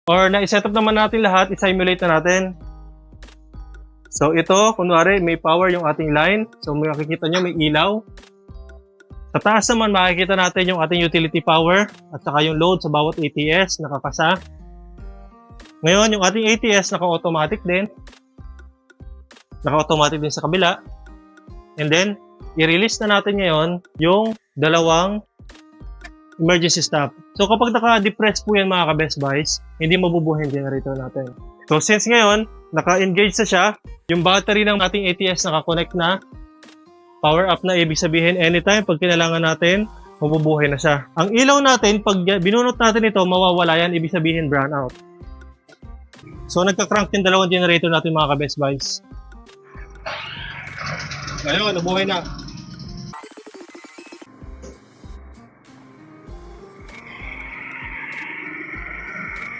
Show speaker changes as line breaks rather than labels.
or na-set up naman natin lahat, i-simulate na natin. So ito, kunwari may power yung ating line. So makikita nyo may ilaw. Sa taas naman makikita natin yung ating utility power at saka yung load sa bawat ATS nakakasa. Ngayon yung ating ATS naka-automatic din. Naka-automatic din sa kabila. And then i-release na natin ngayon yung dalawang emergency stop. So kapag naka-depress po yan mga ka-best buys, hindi mabubuhay yung generator natin. So since ngayon, naka-engage na siya, yung battery ng ating ATS naka-connect na, power up na, ibig sabihin anytime pag kailangan natin, mabubuhay na siya. Ang ilaw natin, pag binunot natin ito, mawawala yan, ibig sabihin brown out. So nagka-crank yung dalawang generator natin mga ka-best buys. Ayun, nabuhay na.